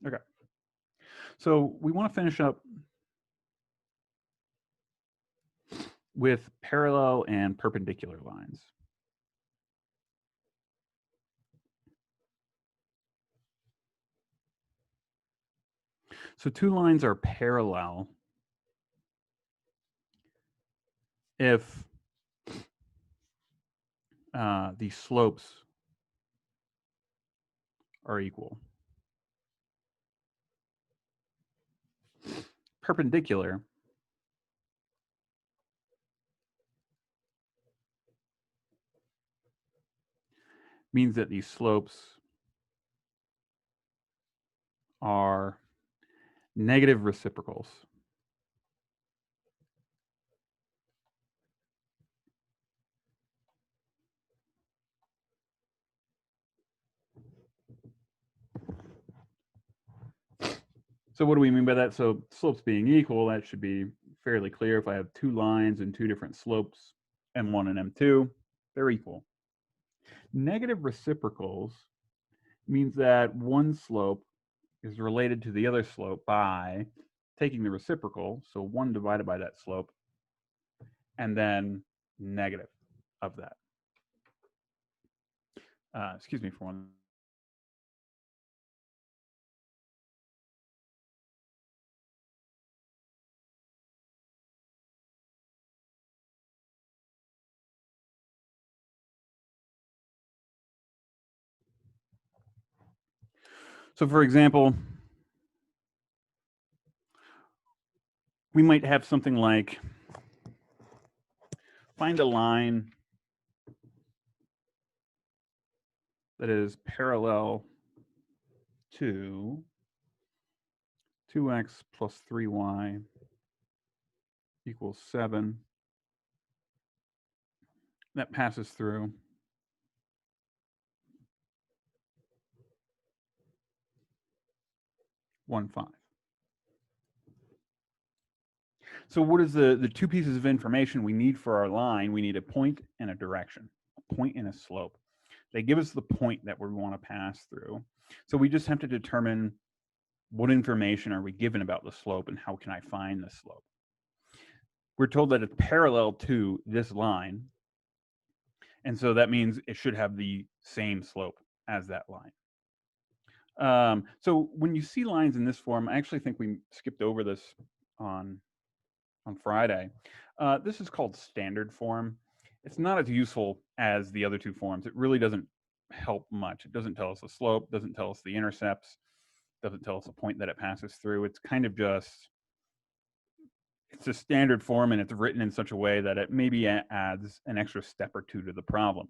Okay. So we want to finish up with parallel and perpendicular lines. So two lines are parallel if the slopes are equal. Perpendicular means that these slopes are negative reciprocals. So what do we mean by that? So slopes being equal, that should be fairly clear. If I have two lines and two different slopes, M1 and M2, they're equal. Negative reciprocals means that one slope is related to the other slope by taking the reciprocal, so 1 divided by that slope, and then negative of that. Excuse me for one. So for example, we might have something like, find a line that is parallel to 2x plus 3y equals 7. That passes through 1, 5. So what is the two pieces of information we need for our line? We need a point and a direction, a point and a slope. They give us the point that we want to pass through. So we just have to determine what information are we given about the slope and how can I find the slope. We're told that it's parallel to this line. And so that means it should have the same slope as that line. So when you see lines in this form, I actually think we skipped over this on Friday. This is called standard form. It's not as useful as the other two forms. It really doesn't help much. It doesn't tell us the slope, doesn't tell us the intercepts, doesn't tell us the point that it passes through. It's kind of just, it's a standard form and it's written in such a way that it maybe adds an extra step or two to the problem.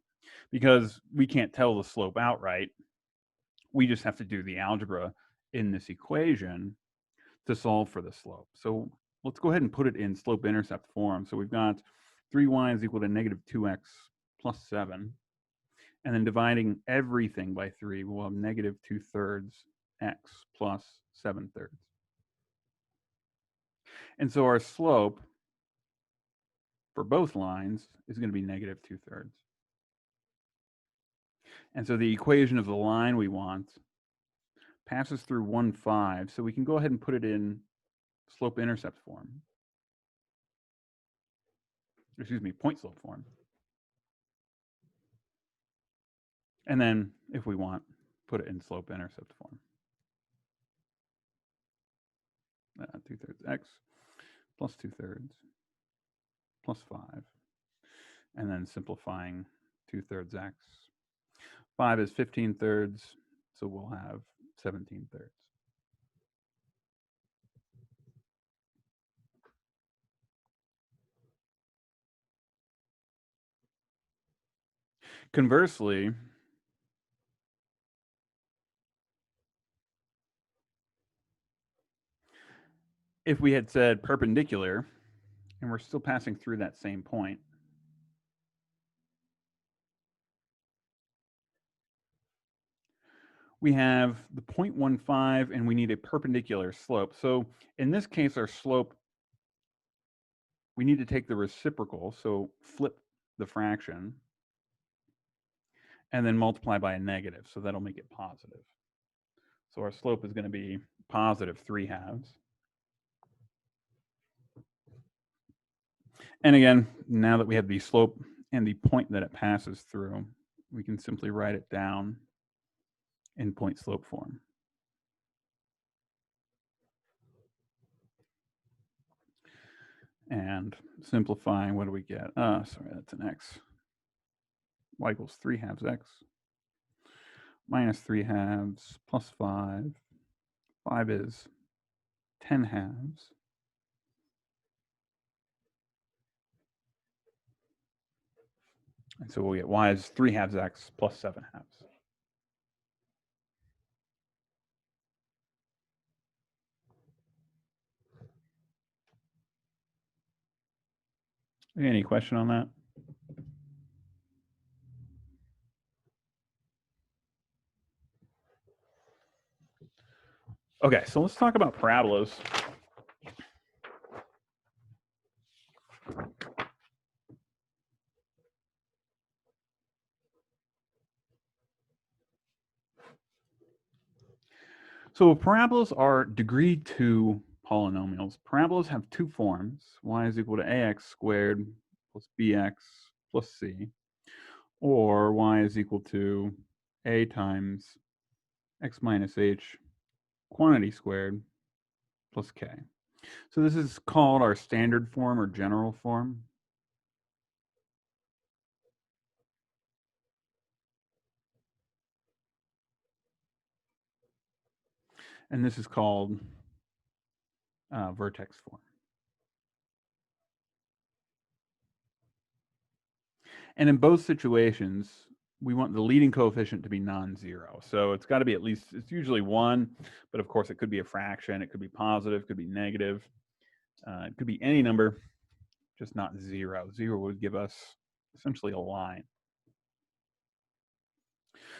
Because we can't tell the slope outright, we just have to do the algebra in this equation to solve for the slope. So let's go ahead and put it in slope-intercept form. So we've got 3y is equal to negative 2x plus 7. And then dividing everything by 3, we'll have negative 2/3 x plus 7/3. And so our slope for both lines is going to be negative 2/3. And so the equation of the line we want passes through 1, 5. So we can go ahead and put it in slope-intercept form. Excuse me, point-slope form. And then, if we want, put it in slope-intercept form. 2/3 x plus 2/3 plus 5. And then simplifying 2/3 x. 5 is 15/3, so we'll have 17/3. Conversely, if we had said perpendicular, and we're still passing through that same point, we have the 0.15 and we need a perpendicular slope. So in this case, our slope, we need to take the reciprocal, so flip the fraction, and then multiply by a negative, so that'll make it positive. So our slope is going to be positive 3/2. And again, now that we have the slope and the point that it passes through, we can simply write it down in point slope form. And simplifying, what do we get? Sorry, that's an x. Y equals 3/2 x minus 3/2 plus 5. 5 is 10/2. And so we'll get y is 3/2 x plus 7/2. Any question on that? Okay, so let's talk about parabolas. So parabolas are degree 2 polynomials. Parabolas have two forms. Y is equal to ax squared plus bx plus c, or y is equal to a times x minus h quantity squared plus k. So this is called our standard form or general form. And this is called vertex form. And in both situations, we want the leading coefficient to be non-zero. So it's got to be at least, it's usually 1, but of course it could be a fraction, it could be positive, it could be negative, it could be any number, just not 0. 0 would give us essentially a line.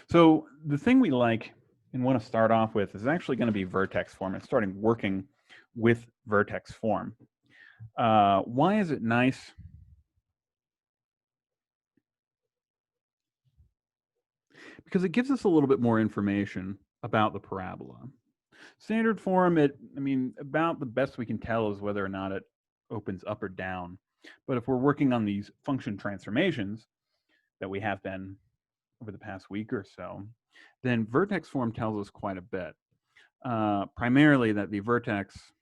So the thing we like and want to start off with is actually going to be vertex form and starting working with vertex form. Why is it nice? Because it gives us a little bit more information about the parabola. Standard form, about the best we can tell is whether or not it opens up or down. But if we're working on these function transformations that we have been over the past week or so, then vertex form tells us quite a bit. Primarily that the vertex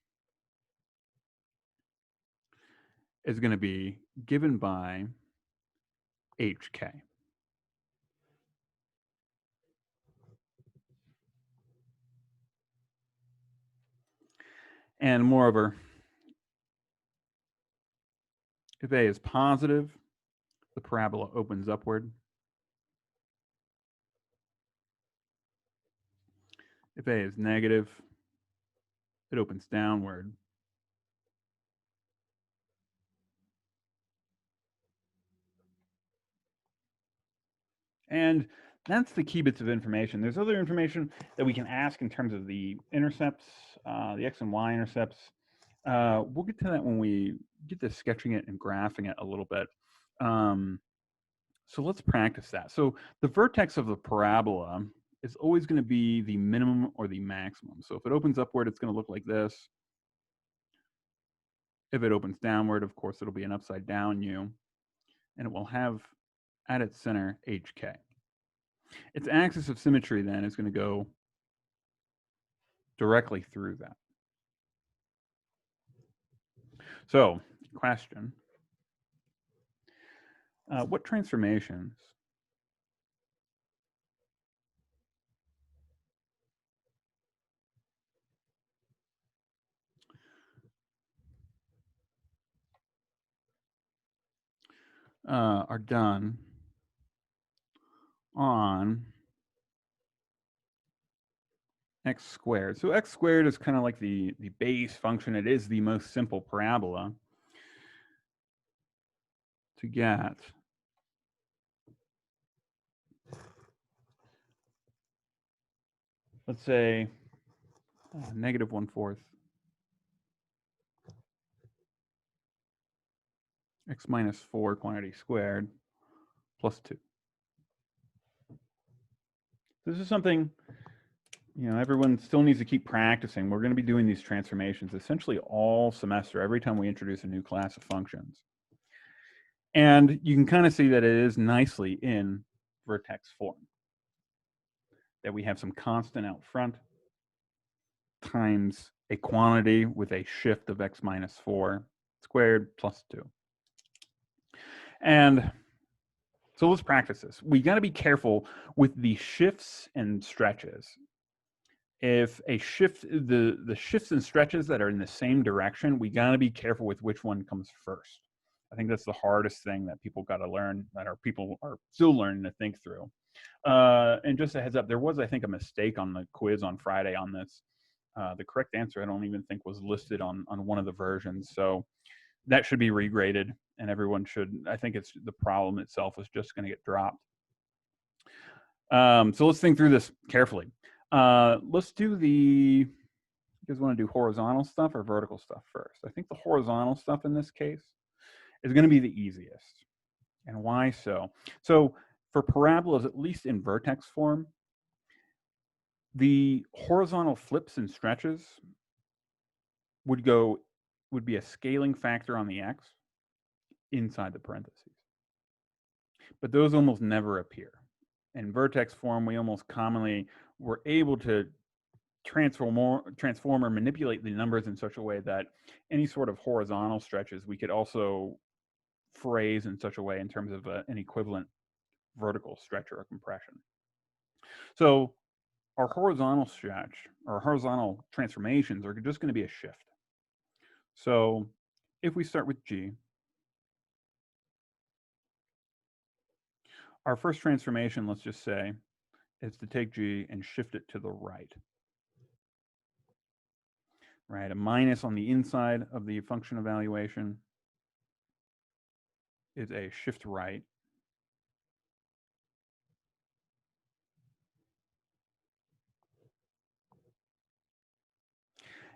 is going to be given by hk. And moreover, if a is positive, the parabola opens upward. If a is negative, it opens downward. And that's the key bits of information. There's other information that we can ask in terms of the intercepts, the x and y intercepts. We'll get to that when we get to sketching it and graphing it a little bit. So let's practice that. So the vertex of the parabola is always going to be the minimum or the maximum. So if it opens upward, it's going to look like this. If it opens downward, of course, it'll be an upside down U, and it will have at its center HK. Its axis of symmetry then is going to go directly through that. So, question, what transformations are done on x squared? So x squared is kind of like the base function. It is the most simple parabola to get. Let's say negative 1/4 x minus 4 quantity squared plus 2. This is something everyone still needs to keep practicing. We're going to be doing these transformations essentially all semester, every time we introduce a new class of functions. And you can kind of see that it is nicely in vertex form, that we have some constant out front times a quantity with a shift of x minus 4 squared plus 2. And so let's practice this. We got to be careful with the shifts and stretches. If a shift, the shifts and stretches that are in the same direction, we got to be careful with which one comes first. I think that's the hardest thing that people got to learn, that our people are still learning to think through. And just a heads up, there was, I think, a mistake on the quiz on Friday on this. The correct answer, I don't even think, was listed on one of the versions. So that should be regraded, and everyone should, I think it's the problem itself is just going to get dropped. So let's think through this carefully. Let's do you guys want to do horizontal stuff or vertical stuff first? I think the horizontal stuff in this case is going to be the easiest. And why so? So for parabolas, at least in vertex form, the horizontal flips and stretches would be a scaling factor on the x inside the parentheses. But those almost never appear. In vertex form, we almost commonly were able to transform or manipulate the numbers in such a way that any sort of horizontal stretches we could also phrase in such a way in terms of an equivalent vertical stretch or a compression. So our horizontal stretch or horizontal transformations are just going to be a shift. So if we start with G, our first transformation, let's just say, is to take G and shift it to the right. Right, a minus on the inside of the function evaluation is a shift right.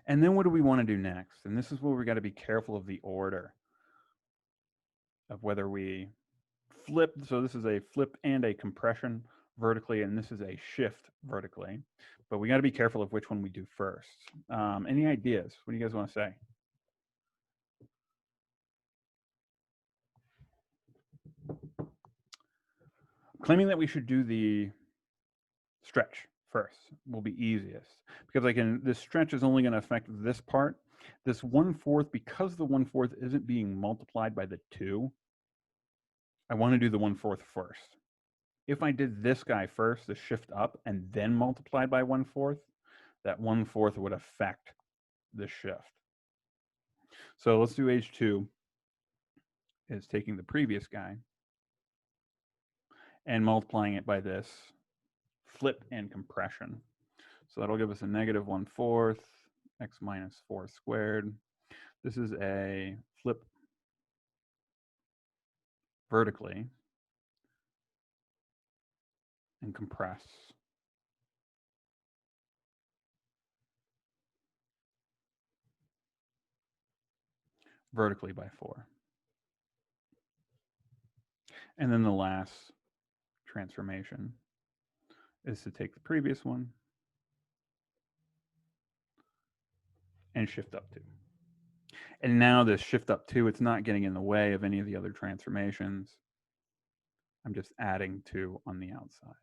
And then what do we want to do next? And this is where we got to be careful of the order of whether we flip. So this is a flip and a compression vertically, and this is a shift vertically. But we got to be careful of which one we do first. Any ideas? What do you guys want to say? Claiming that we should do the stretch first will be easiest, because this stretch is only going to affect this part. This 1/4, because the 1/4 isn't being multiplied by the 2, I want to do the 1/4 first. If I did this guy first, the shift up, and then multiplied by 1/4, that 1/4 would affect the shift. So let's do H2 is taking the previous guy and multiplying it by this flip and compression. So that'll give us a negative 1/4 x minus 4 squared. This is a flip vertically and compress vertically by 4. And then the last transformation is to take the previous one and shift up 2. And now this shift up 2, it's not getting in the way of any of the other transformations. I'm just adding 2 on the outside.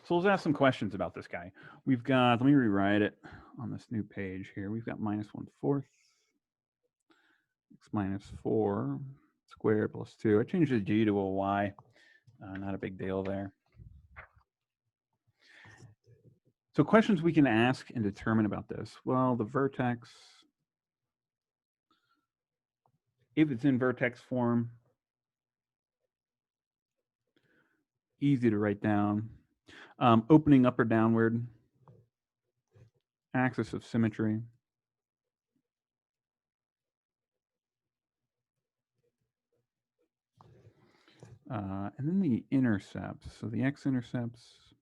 So let's ask some questions about this guy. We've got, let me rewrite it on this new page here. We've got minus 1/4 x minus 4 squared plus 2. I changed the G to a Y. Not a big deal there. So questions we can ask and determine about this. Well, the vertex, if it's in vertex form, easy to write down. Opening up or downward, axis of symmetry. And then the intercepts. So the x-intercepts,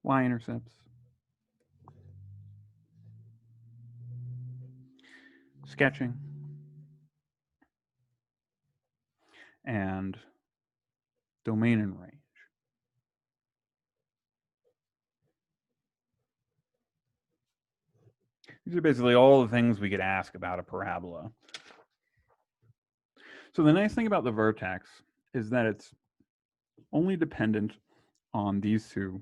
y-intercepts, sketching, and domain and range. These are basically all the things we could ask about a parabola. So the nice thing about the vertex is that it's only dependent on these two.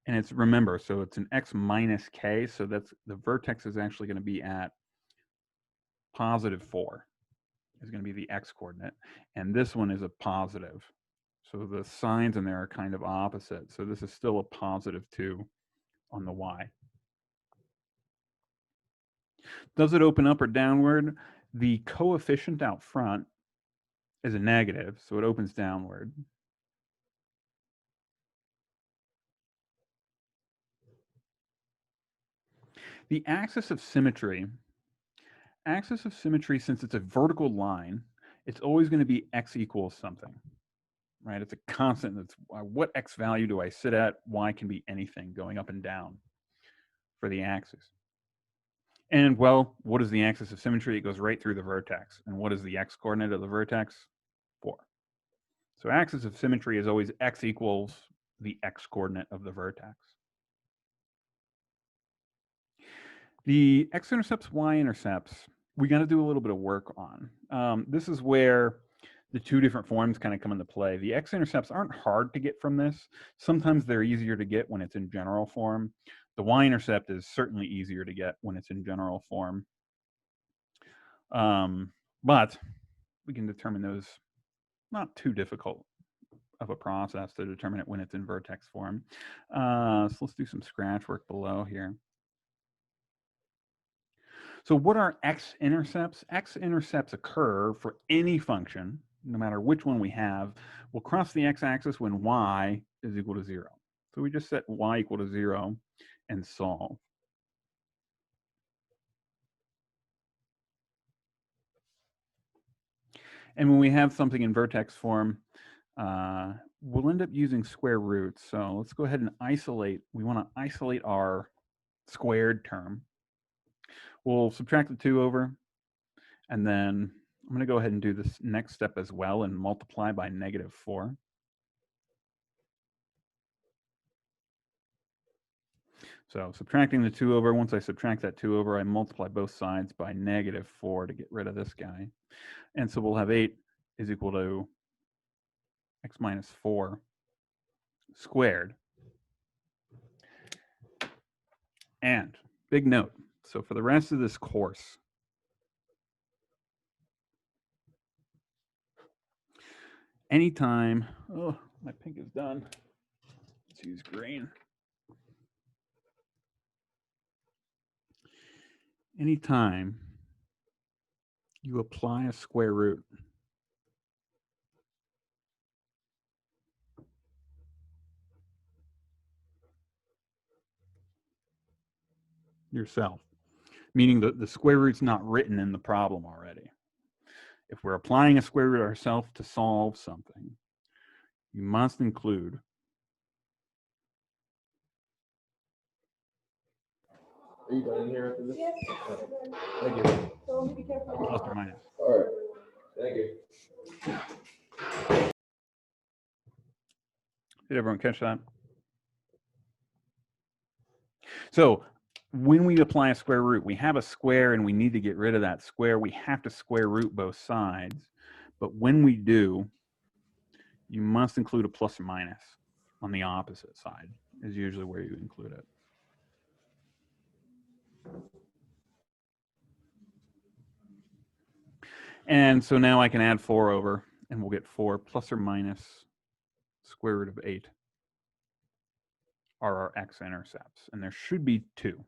And it's, remember, so it's an x minus k, so that's the vertex is actually going to be at positive 4 is going to be the x coordinate. And this one is a positive. So the signs in there are kind of opposite. So this is still a positive 2 on the y. Does it open up or downward? The coefficient out front is a negative, so it opens downward. The axis of symmetry, since it's a vertical line, it's always going to be x equals something, right? It's a constant. It's what x value do I sit at? Y can be anything going up and down for the axis. And, well, what is the axis of symmetry? It goes right through the vertex. And what is the x coordinate of the vertex? 4. So axis of symmetry is always x equals the x coordinate of the vertex. The x-intercepts, y-intercepts, we got to do a little bit of work on. This is where the two different forms kind of come into play. The x-intercepts aren't hard to get from this. Sometimes they're easier to get when it's in general form. The y-intercept is certainly easier to get when it's in general form. But we can determine those, not too difficult of a process to determine it when it's in vertex form. So let's do some scratch work below here. So what are x-intercepts? X-intercepts occur for any function, no matter which one we have, will cross the x-axis when y is equal to 0. So we just set y equal to 0 and solve. And when we have something in vertex form, we'll end up using square roots. So let's go ahead and isolate. We want to isolate our squared term. We'll subtract the 2 over, and then I'm going to go ahead and do this next step as well and multiply by negative 4. So subtracting the 2 over, once I subtract that 2 over, I multiply both sides by negative 4 to get rid of this guy. And so we'll have 8 is equal to x minus 4 squared. And big note, so for the rest of this course, anytime, oh, my pink is done. Let's use green. Anytime you apply a square root, yourself, meaning that the square root's not written in the problem already. If we're applying a square root ourselves to solve something, you must include Are you done in here after this? Yes. Thank you. So be careful. plus or minus. All right. Thank you. Did everyone catch that? So when we apply a square root, we have a square and we need to get rid of that square. We have to square root both sides. But when we do, you must include a plus or minus on the opposite side is usually where you include it. And so now I can add 4 over, and we'll get 4 plus or minus square root of 8 are our x-intercepts. And there should be 2.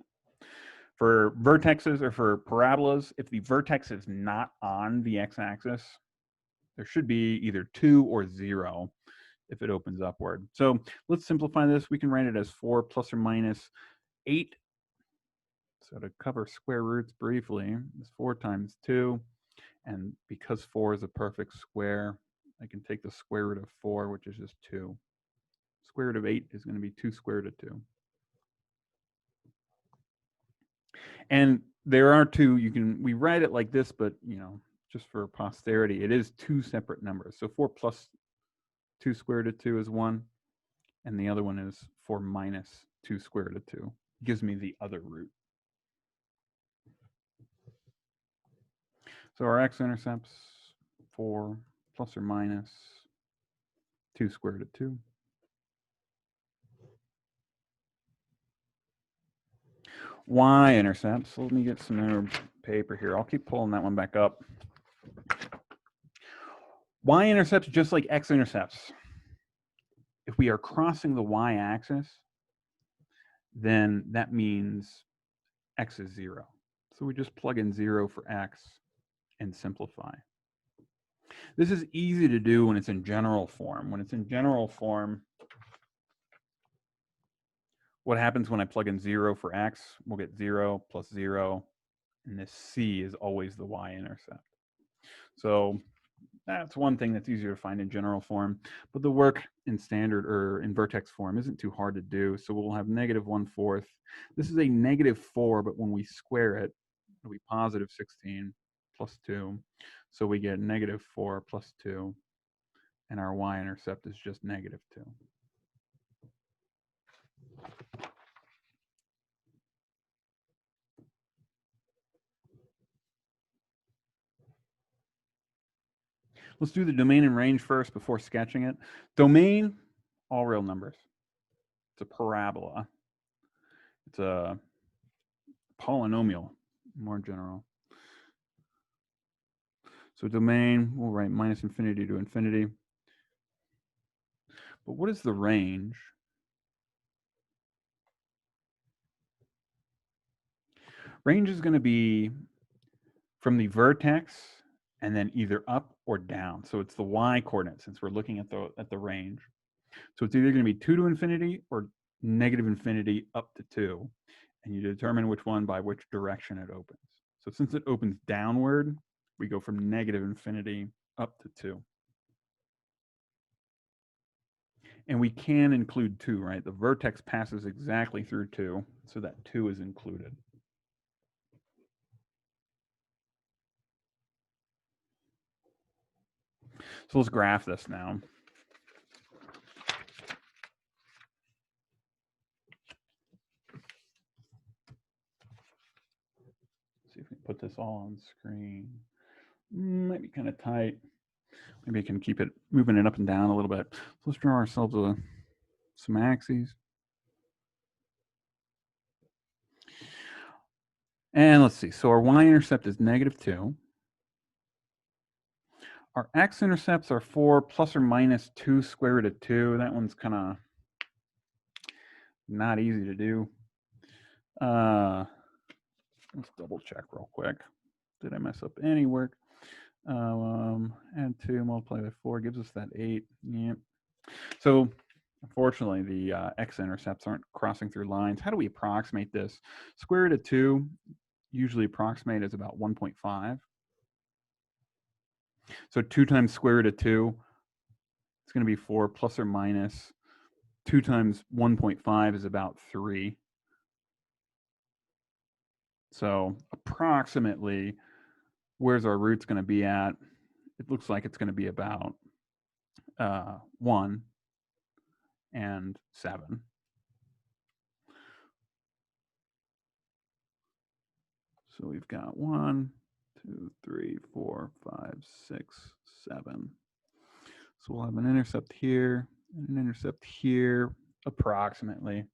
For vertexes or for parabolas, if the vertex is not on the x-axis, there should be either 2 or 0 if it opens upward. So let's simplify this. We can write it as 4 plus or minus 8. So to cover square roots briefly, it's 4 times 2. And because 4 is a perfect square, I can take the square root of 4, which is just 2. Square root of 8 is going to be 2 square root of 2. And there are two, we write it like this, but just for posterity, it is two separate numbers. So 4 plus 2 square root of 2 is 1, and the other one is 4 minus 2 square root of 2. Gives me the other root. So our x-intercepts, 4 plus or minus 2 square root of 2. Y-intercepts, let me get some more paper here. I'll keep pulling that one back up. Y-intercepts just like x-intercepts. If we are crossing the y-axis, then that means x is 0. So we just plug in 0 for x and simplify. This is easy to do when it's in general form. When it's in general form, what happens when I plug in 0 for x? We'll get 0 plus 0, and this c is always the y-intercept. So that's one thing that's easier to find in general form, but the work in standard or in vertex form isn't too hard to do. So we'll have negative 1/4. This is a negative 4, but when we square it, it'll be positive 16 plus 2. So we get negative 4 plus 2, and our y-intercept is just negative 2. Let's do the domain and range first before sketching it. Domain, all real numbers. It's a parabola. It's a polynomial, more general. So domain, we'll write minus infinity to infinity. But what is the range? Range is going to be from the vertex and then either up or down. So it's the y coordinate since we're looking at the range. So it's either going to be 2 to infinity or negative infinity up to 2. And you determine which one by which direction it opens. So since it opens downward, we go from negative infinity up to 2. And we can include 2, right? The vertex passes exactly through 2, so that 2 is included. So let's graph this now. See if we can put this all on screen. Might be kind of tight. Maybe I can keep it moving it up and down a little bit. So let's draw ourselves some axes. And let's see. So our y-intercept is negative 2. Our x-intercepts are 4 plus or minus 2 square root of 2. That one's kind of not easy to do. Let's double check real quick. Did I mess up any work? Add 2, multiply by 4 gives us that 8. Yep. So unfortunately, the x-intercepts aren't crossing through lines. How do we approximate this? Square root of 2 usually approximate as about 1.5. So 2 times square root of 2, it's going to be 4 plus or minus 2 times 1.5 is about 3. So approximately, where's our roots going to be at? It looks like it's going to be about 1 and 7. So we've got 1, 2, 3, 4, 5, 6, 7. So we'll have an intercept here, and an intercept here, approximately.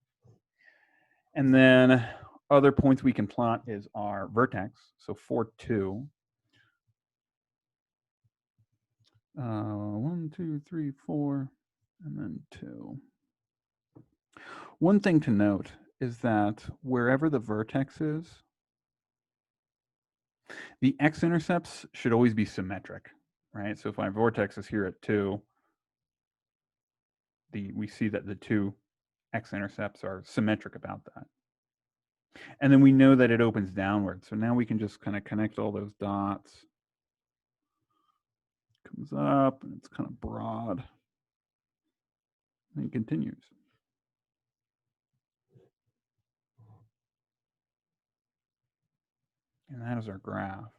And then other points we can plot is our vertex. So 4, 2. 1, 2, 3, 4, and then 2. One thing to note is that wherever the vertex is, the x-intercepts should always be symmetric, right? So if my vortex is here at 2, we see that the 2 x-intercepts are symmetric about that. And then we know that it opens downward. So now we can just kind of connect all those dots. Comes up, and it's kind of broad. And continues. And that is our graph.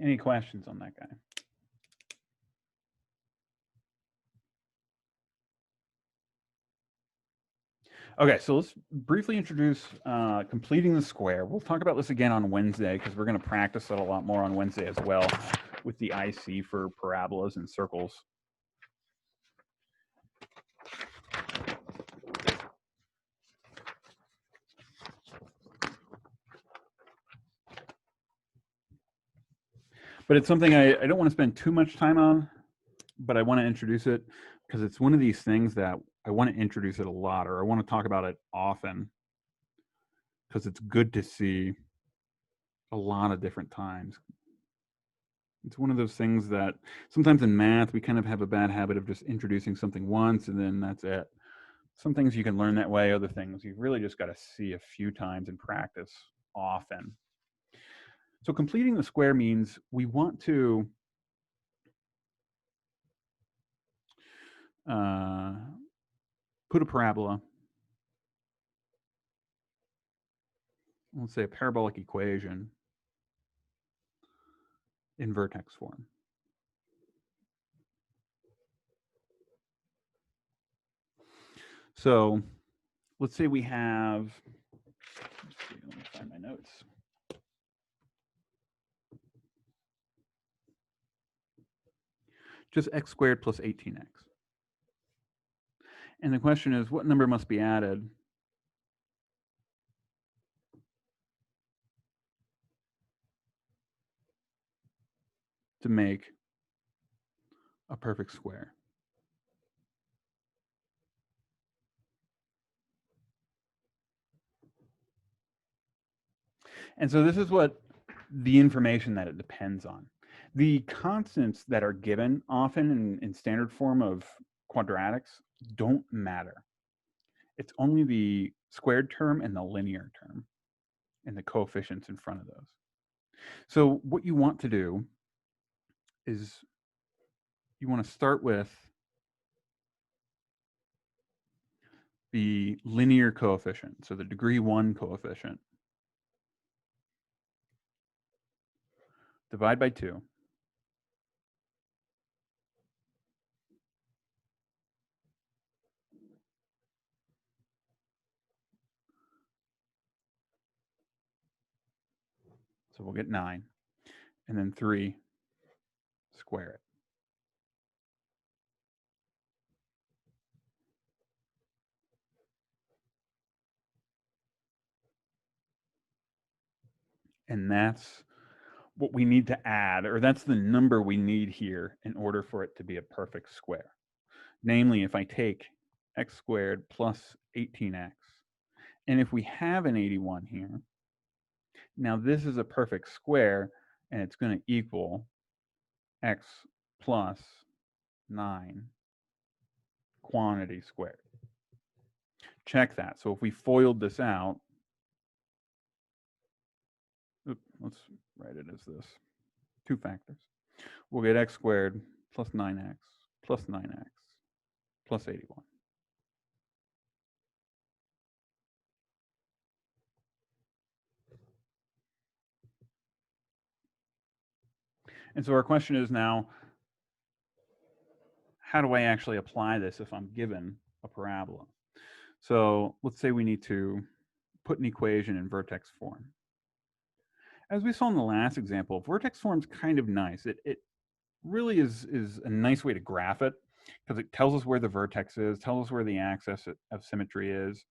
Any questions on that guy? Okay, so let's briefly introduce completing the square. We'll talk about this again on Wednesday because we're going to practice it a lot more on Wednesday as well with the IC for parabolas and circles. But it's something I don't want to spend too much time on, but I want to introduce it because it's one of these things that I want to introduce it a lot, or I want to talk about it often because it's good to see a lot of different times. It's one of those things that sometimes in math, we kind of have a bad habit of just introducing something once and then that's it. Some things you can learn that way, other things you've really just got to see a few times and practice often. So completing the square means we want to put a parabola, let's say a parabolic equation, in vertex form. So let's say we have, let me find my notes. Just x squared plus 18x. And the question is, what number must be added to make a perfect square? And so this is what the information that it depends on. The constants that are given often in standard form of quadratics don't matter. It's only the squared term and the linear term and the coefficients in front of those. So what you want to do is you want to start with the linear coefficient, so the degree 1 coefficient. Divide by 2. So we'll get 9. And then 3, square it. And that's what we need to add, or that's the number we need here in order for it to be a perfect square. Namely, if I take x squared plus 18x, and if we have an 81 here, now this is a perfect square, and it's going to equal x plus 9 quantity squared. Check that. So if we FOILed this out, let's write it as this, 2 factors. We'll get x squared plus 9x plus 9x plus 81. And so our question is now, how do I actually apply this if I'm given a parabola? So let's say we need to put an equation in vertex form. As we saw in the last example, vertex form's kind of nice. It really is a nice way to graph it because it tells us where the vertex is, tells us where the axis of symmetry is.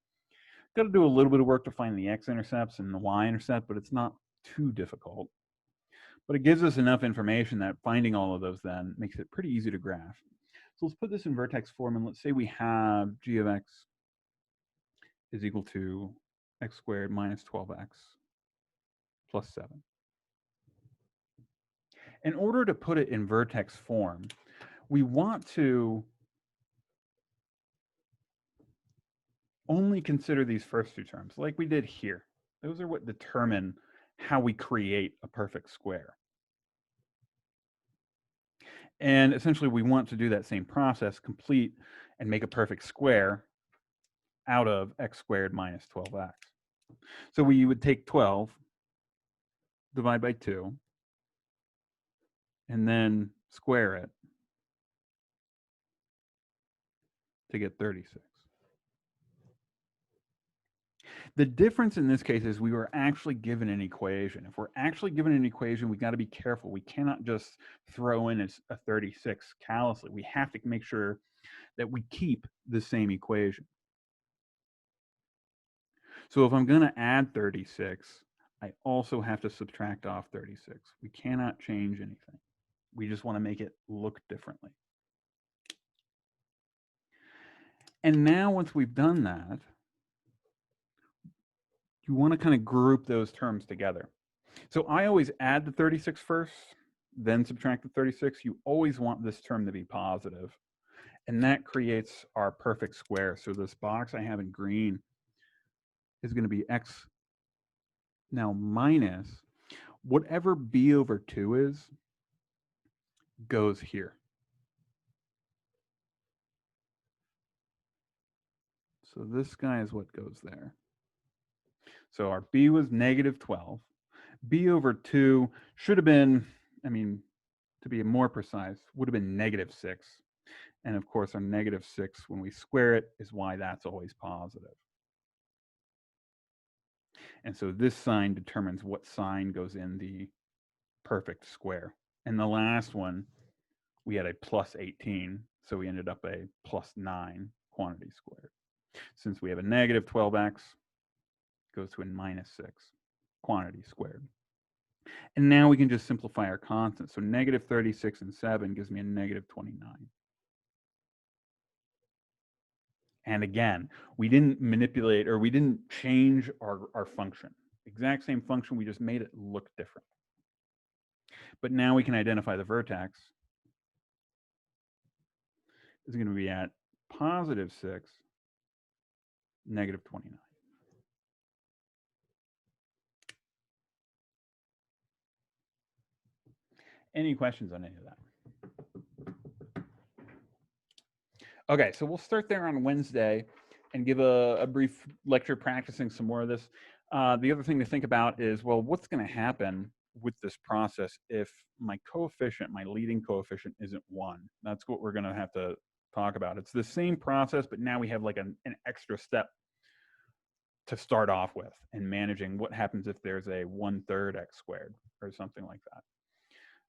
Got to do a little bit of work to find the x-intercepts and the y-intercept, but it's not too difficult. But it gives us enough information that finding all of those then makes it pretty easy to graph. So let's put this in vertex form, and let's say we have g of x is equal to x squared minus 12x plus 7. In order to put it in vertex form, we want to only consider these first two terms, like we did here. Those are what determine how we create a perfect square. And essentially, we want to do that same process, complete, and make a perfect square out of x squared minus 12x. So we would take 12, divide by 2, and then square it to get 36. The difference in this case is we were actually given an equation. If we're actually given an equation, we got to be careful. We cannot just throw in a 36 callously. We have to make sure that we keep the same equation. So if I'm going to add 36, I also have to subtract off 36. We cannot change anything. We just want to make it look differently. And now once we've done that, you want to kind of group those terms together. So I always add the 36 first, then subtract the 36. You always want this term to be positive. And that creates our perfect square. So this box I have in green is going to be x now minus whatever b over 2 is goes here. So this guy is what goes there. So our b was negative 12. B over 2 should have been, to be more precise, would have been negative 6. And of course, our negative 6, when we square it, is why that's always positive. And so this sign determines what sign goes in the perfect square. And the last one, we had a plus 18, so we ended up a plus 9 quantity squared. Since we have a negative 12x, goes to a minus 6 quantity squared. And now we can just simplify our constants. So negative 36 and 7 gives me a negative 29. And again, we didn't manipulate or we didn't change our function. Exact same function, we just made it look different. But now we can identify the vertex is going to be at positive 6, negative 29. Any questions on any of that? Okay, so we'll start there on Wednesday and give a brief lecture practicing some more of this. The other thing to think about is, well, what's going to happen with this process if my coefficient, my leading coefficient, isn't 1? That's what we're going to have to talk about. It's the same process, but now we have like an extra step to start off with and managing what happens if there's a 1/3 x squared or something like that.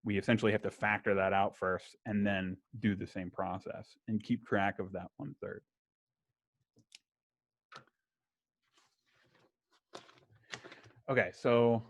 We essentially have to factor that out first and then do the same process and keep track of that 1/3. Okay, so